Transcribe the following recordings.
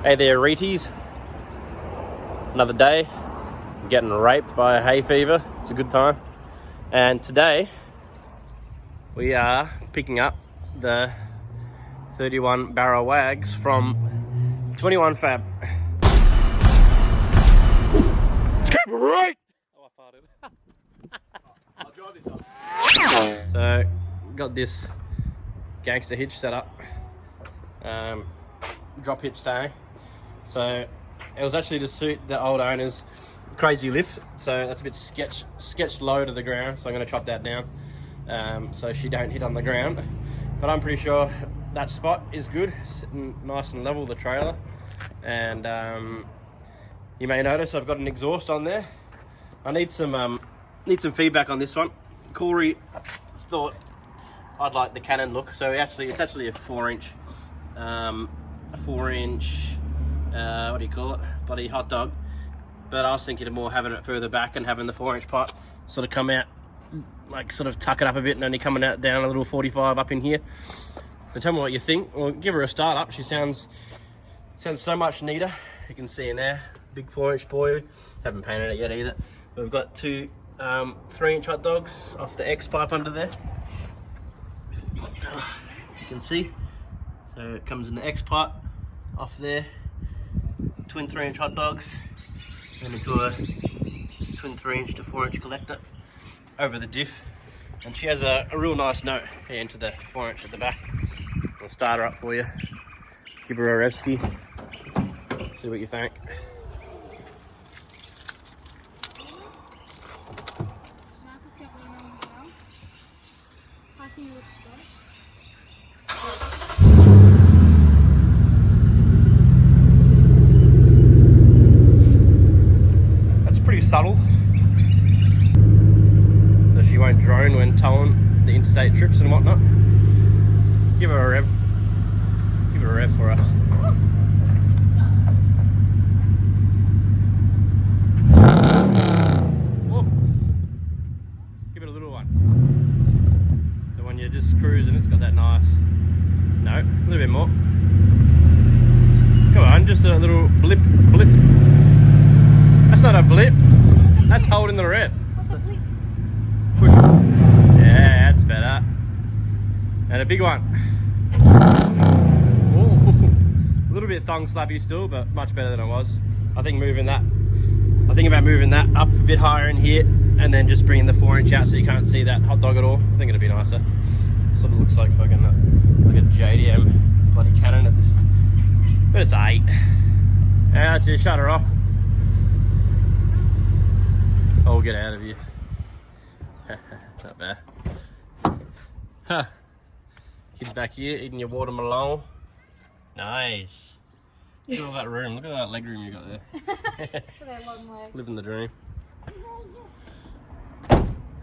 Hey there, Reeties. Another day. I'm getting raped by a hay fever. It's a good time. And today we are picking up the 31 Barra Wags from 21 Fab. Let's keep it right! Oh, I farted. I'll drive this up. So, got this gangster hitch set up. Drop hitch staying. So it was actually to suit the old owner's crazy lift, so that's a bit sketched low to the ground, so I'm going to chop that down so she don't hit on the ground. But I'm pretty sure that spot is good, sitting nice and level, the trailer. And you may notice I've got an exhaust on there. I need some feedback on this one. Corey thought I'd like the Canon look, so it's actually a 4-inch what do you call it, bloody hot dog. But I was thinking of more having it further back and having the 4-inch pipe sort of come out, like sort of tuck it up a bit and only coming out down a little 45 up in here. So tell me what you think. Well, give her a start up. She sounds so much neater. You can see in there, big 4-inch boy. Haven't painted it yet either. We've got two 3-inch hot dogs off the X pipe under there. You can see. So it comes in the X pipe off there. Twin 3-inch hot dogs, and into a twin 3-inch to 4-inch collector over the diff. And she has a real nice note here into the 4-inch at the back. I'll start her up for you, give her a revski, see what you think. Subtle, so she won't drone when towing the interstate trips and whatnot. Give her a rev for us. Whoa. Give it a little one. So when you're just cruising, it's got that nice, no, a little bit more. Come on, just a little blip. That's not a blip. That's holding the rev. What's a blip? Push. Yeah, that's better. And a big one. Ooh. A little bit thong slappy still, but much better than it was. I think about moving that up a bit higher in here, and then just bringing the 4-inch out so you can't see that hot dog at all. I think it'd be nicer. Sort of looks like fucking like a JDM bloody Canon at this, but it's 8. And that's it. Shut her off. Oh, get out of here. Not bad. Huh. Kids back here eating your watermelon. Nice. Look at all that room. Look at that leg room you got there. Look at that long leg. Living the dream.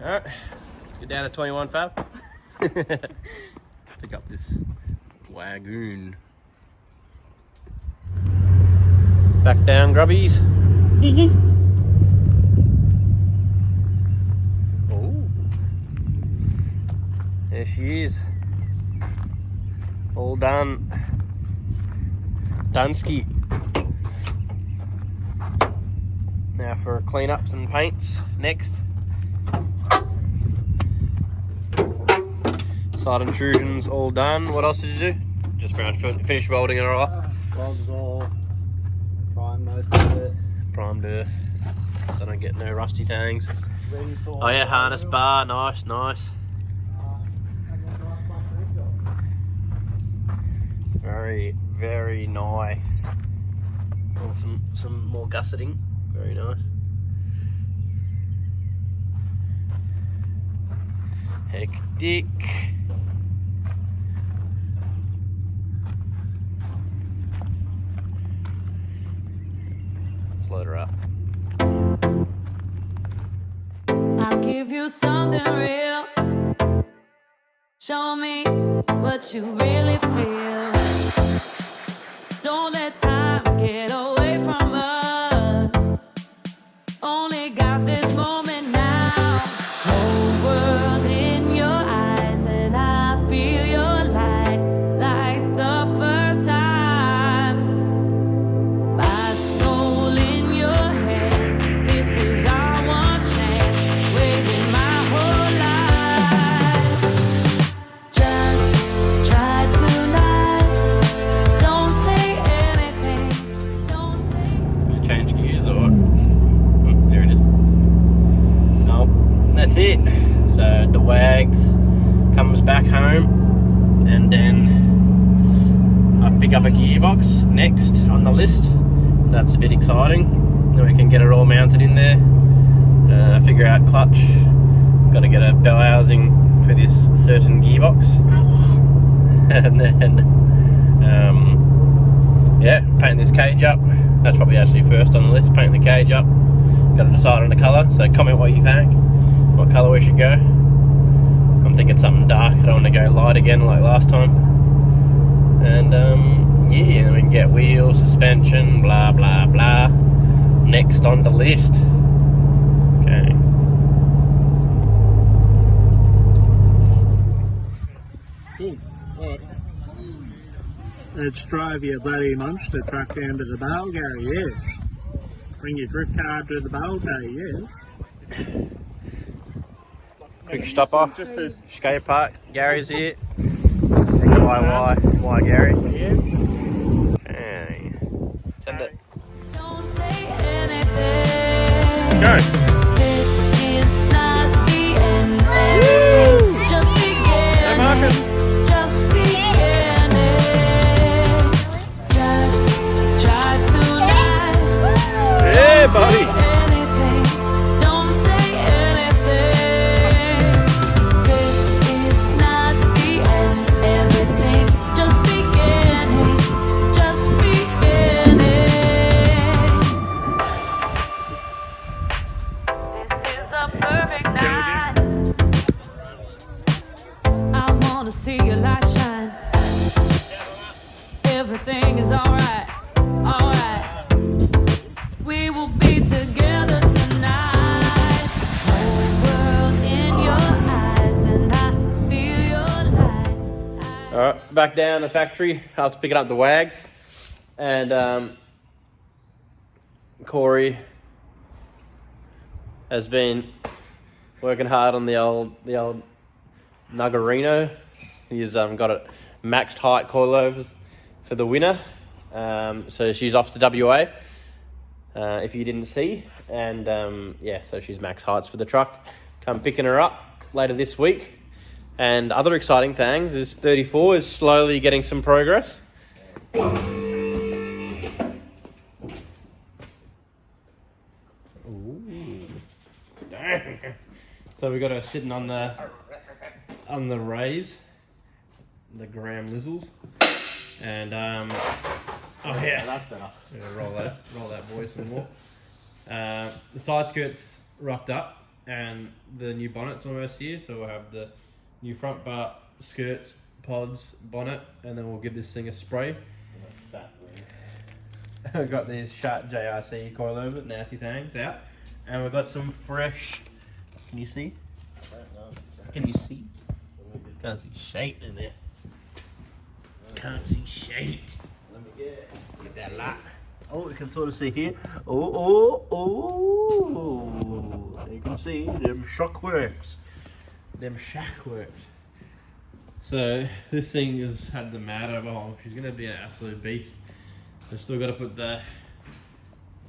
Alright, let's get down to 21 Fab. Pick up this Wagoon. Back down, grubbies. There she is. All done. Dunsky. Now for cleanups and paints next. Side intrusions all done. What else did you do? Just finish welding it all up. Welded all. Prime most of it. Primed earth. So I don't get no rusty tangs. Oh yeah, harness bar. Nice. Very, very nice. Oh, some more gusseting. Very nice. Hectic. Let's load her up. I'll give you something real. Show me what you really feel. Don't let time get away from us. Only got this moment now. Whole world in your eyes, and I feel your light like the first time. up a gearbox next on the list, so that's a bit exciting. Then we can get it all mounted in there, figure out clutch. Got to get a bell housing for this certain gearbox, and then yeah, paint this cage up. That's probably actually first on the list, paint the cage up. Got to decide on the colour, so comment what you think, what colour we should go. I'm thinking something dark, I don't want to go light again like last time. And yeah, then we can get wheels, suspension, blah blah blah. Next on the list. Okay. Let's drive your bloody monster truck down to the bowl, Gary, yes. Bring your drift car to the bowl day, yes. Quick stop off. Skate park. Gary's here. Why Gary? Okay. Send it. Don't say anything. Go. This is not the end. Everything just beginning. Just beginning. Just try tonight. Yeah, buddy. Anything. Don't say anything. This is not the end. Everything just beginning. Just beginning. This is a perfect night. I wanna see your light shine. Everything is alright, alright. We will be together tonight. Whole world in your eyes, and I feel your light. Alright, back down the factory after picking up the Wagz. And Corey has been working hard on the old Nuggerino. He's got it maxed height coilovers for the winter. So she's off to WA, if you didn't see. And yeah, so she's max heights for the truck. Come picking her up later this week. And other exciting things is 34 is slowly getting some progress. Ooh. Dang. So we got her sitting on the raise, the Graham Lizzles, and oh yeah, That's better. roll that boy some more. The side skirts rocked up, and the new bonnet's almost here, so we'll have the new front bar, skirts, pods, bonnet, and then we'll give this thing a spray. We've got these Sharp JRC coilover nasty things out, and we've got some fresh. Can you see? Can you see? Can't see shade in there. Can't see shade. Let me get that light. Oh, you can sort of see here. Oh. You can see them shockworks. So this thing has had the mad overhaul. She's gonna be an absolute beast. I've still got to put the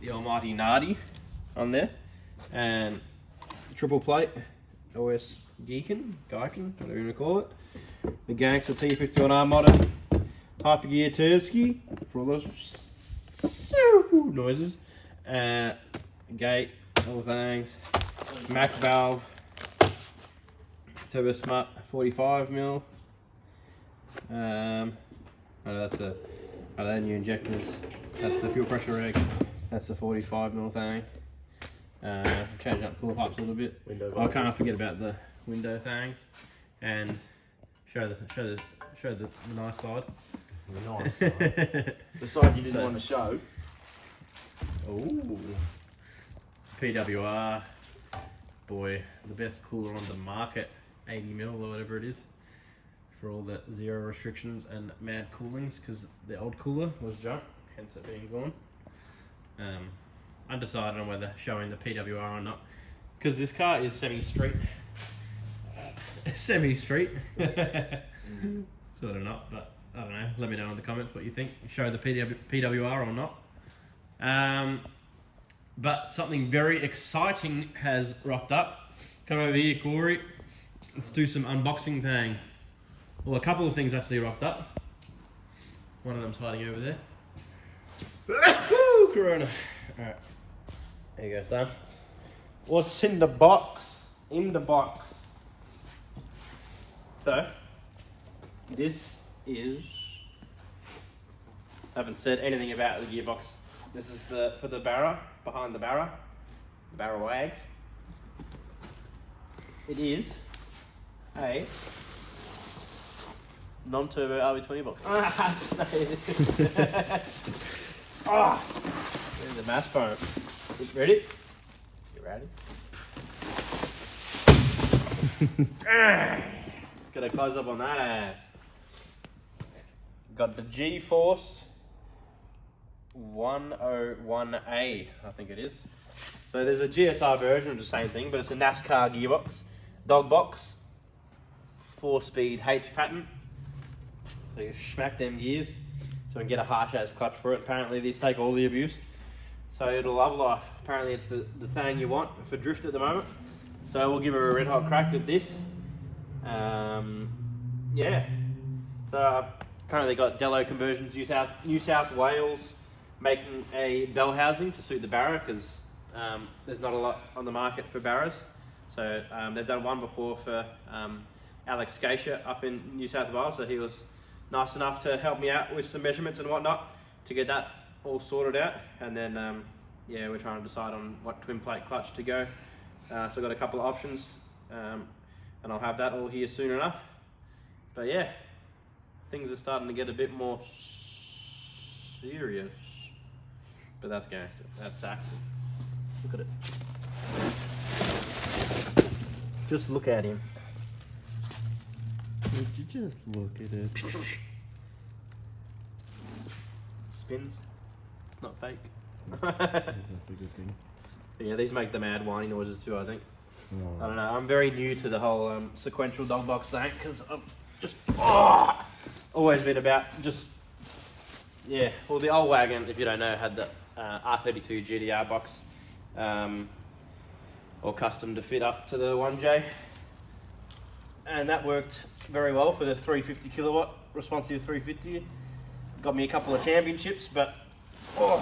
almighty Nardi on there, and triple plate OS Geiken, whatever you want to call it. The Gangster T51R motor, hypergear Turbski for all those noises, gate, all things, Mac valve, Turbo Smart 45mm. They're new injectors. That's the fuel pressure reg. That's the 45mm thing. Changing up cooler pipes a little bit. I can't forget about the window things, and show the nice side. the nice side. The side you didn't want to show. Ooh, PWR, boy, the best cooler on the market, 80mm or whatever it is, for all the zero restrictions and mad coolings, because the old cooler was junk, hence it being gone. Undecided on whether showing the PWR or not, because this car is semi-street. Sort of not, but I don't know. Let me know in the comments what you think. Show the PWR or not. But something very exciting has rocked up. Come over here, Corey. Let's do some unboxing things. Well, a couple of things actually rocked up. One of them's hiding over there. Woo, Corona. Alright. There you go, son. What's in the box? In the box. So, this is... I haven't said anything about the gearbox. This is for the Barra, behind the Barra Wagon. It is a non-turbo RB20 box. Oh, there's the mass foam. Ready? You ready? Got a close up on that ass. Got the Gforce 101A, I think it is. So there's a GSR version of the same thing, but it's a NASCAR gearbox, dog box, 4-speed H pattern. So you smack them gears, so we can get a harsh ass clutch for it. Apparently these take all the abuse, so it'll love life. Apparently it's the thing you want for drift at the moment. So we'll give her a red hot crack with this. Yeah. So apparently got Dello conversions, New South Wales, making a bell housing to suit the Barra because there's not a lot on the market for Barras. So they've done one before for Alex Geisha up in New South Wales. So he was nice enough to help me out with some measurements and whatnot to get that all sorted out. And then yeah, we're trying to decide on what twin plate clutch to go. So I've got a couple of options, and I'll have that all here soon enough. But yeah, things are starting to get a bit more serious. But that's gangster. That's Saxon. Look at it. Just look at him. Would you just look at it? Spins. It's not fake. That's a good thing. But yeah, these make the mad whiny noises too, I think. Oh. I don't know. I'm very new to the whole sequential dog box thing because I've just always been about just well, the old wagon, if you don't know, had the R32 GDR box, all custom to fit up to the 1J, and that worked very well for the 350 kilowatt responsive 350. Got me a couple of championships, but for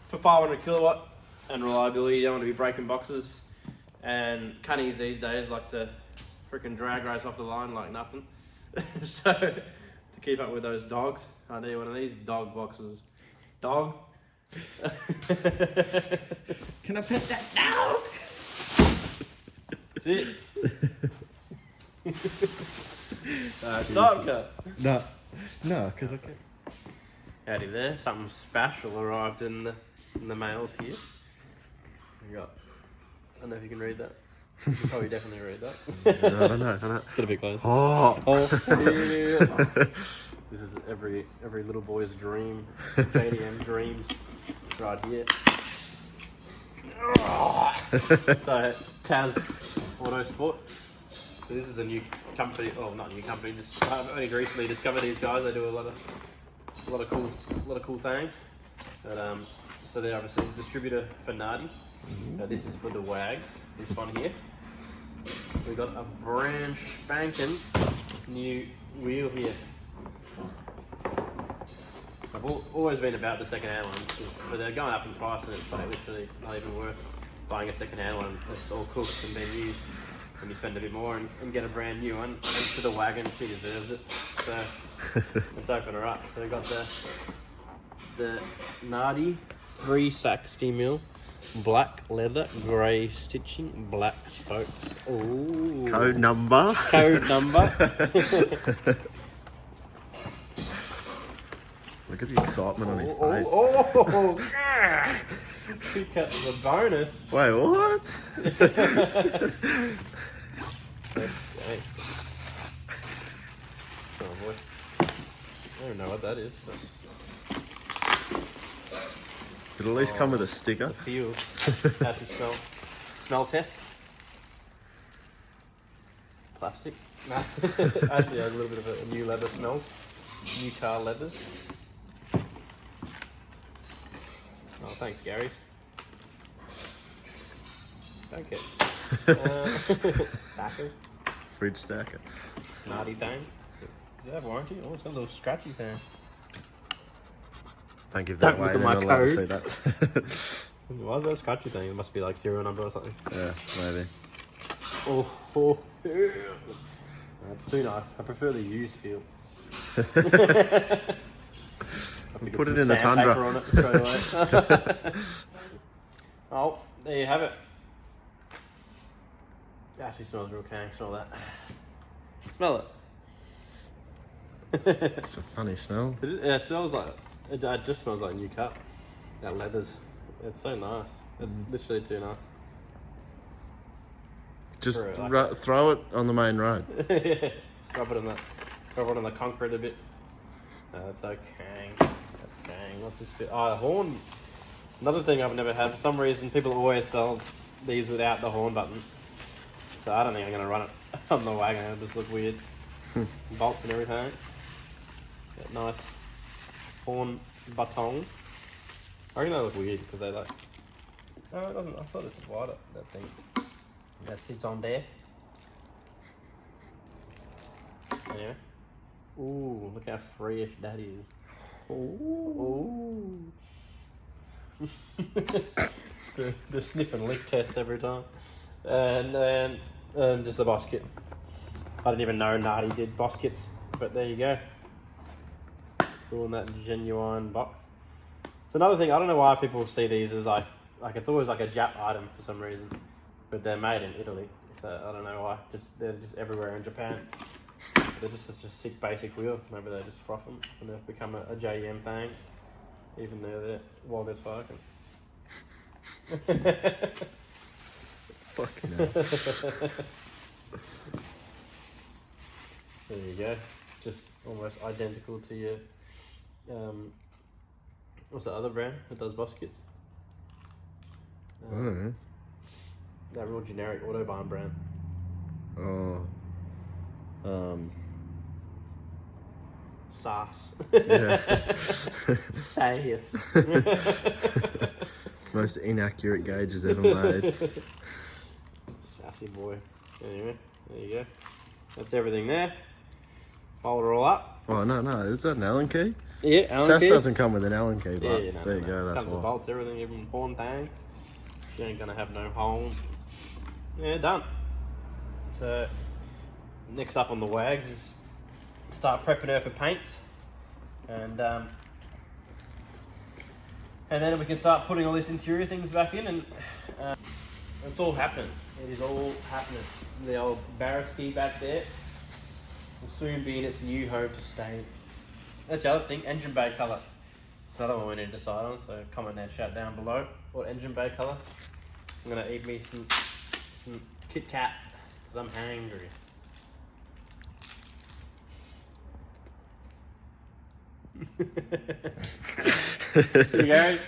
500 kilowatt and reliability, you don't want to be breaking boxes. And cunnies these days like to freaking drag race off the line like nothing. So to keep up with those dogs, I need one of these dog boxes. Dog. Can I pet that dog? That's it. Dog cut. No, because I can't. Howdy there. Something special arrived in the mails here. We got. I don't know if you can read that. You can probably definitely read that. I don't know. Get a bit closer. Oh. Yeah. This is every little boy's dream. JDM dreams right here. So Taz Autosport. So this is a new company. Oh, not a new company. I've only recently discovered these guys. They do a lot of cool things. But, so they're obviously a distributor for Nardi. This is for the Wagz. This one here. We've got a brand spanking new wheel here. I've always been about the second-hand ones, but they're going up in price, and it's like literally not even worth buying a second-hand one. It's all cooked and been used, and you spend a bit more and get a brand new one. And for the wagon, she deserves it. So let's open her up. So we've got the Nardi 360 mil. Black leather, grey stitching, black spokes. Ooh. Code number. Code number. Look at the excitement on his face. He cut the bonus. Wait, what? Oh boy. I don't know what that is. But... Did at least come with a sticker. Feel. How's it smell? Smell test. Plastic. No. Actually, a little bit of a new leather smell. New car leathers. Oh, thanks, Gary. Okay. Stackers. Fridge stacker. Nardi Dane. Does it have warranty? Oh, it's got a little scratchy thing. Don't give that Don't away. look They're at not my allowed to code. see that. Why is that a scratchy thing? It must be like serial number or something. Yeah, maybe. Oh, yeah. That's too nice. I prefer the used feel. Put it in the Tundra. On it straight away. Oh, there you have it. It actually smells real cank. Smell that. Smell it. It's a funny smell. It smells like it just smells like a new cut. That leathers. It's so nice. It's literally too nice. Just Like throw it on the main road. Rub it on the concrete a bit. That's okay. That's gang. What's this bit? Oh, the horn. Another thing I've never had. For some reason, people always sell these without the horn button. So I don't think I'm going to run it on the wagon. It'll just look weird. Bolts and everything. That nice horn button. I reckon they look weird because they like... No, it doesn't. I thought this was wider, that thing. That sits on there. Yeah. Ooh, look how free-ish that is. Ooh. the sniff and lick test every time. And then just the boss kit. I didn't even know Nardi did boss kits, but there you go. Cool in that genuine box. It's another thing, I don't know why people see these as like it's always like a Jap item for some reason. But they're made in Italy, so I don't know why. They're just everywhere in Japan. They're just such a sick basic wheel. Maybe they just froth them and they've become a JEM thing. Even though they're Wagz FIA. Fucking hell. There you go. Just almost identical to your what's the other brand that does boss kits? I don't know. That real generic Autobahn brand. Oh. SAS. Yeah. SAS. Most inaccurate gauges ever made. Sassy boy. Anyway, there you go. That's everything there. Fold it all up. Oh, no. Is that an Allen key? Yeah, Allen SAS key. doesn't come with an Allen key, but Yeah, there you go, that's Comes with why. bolts, everything, even horn thing. She ain't gonna have no holes. Yeah, done. So, next up on the Wagz is start prepping her for paint. And then we can start putting all these interior things back in, and it's all happening. It is all happening. The old Barra ski back there will soon be in its new home to stay. That's the other thing, engine bay colour. It's another one we need to decide on, so comment that chat down below. What engine bay colour? I'm going to eat me some Kit Kat, because I'm hungry. See you guys.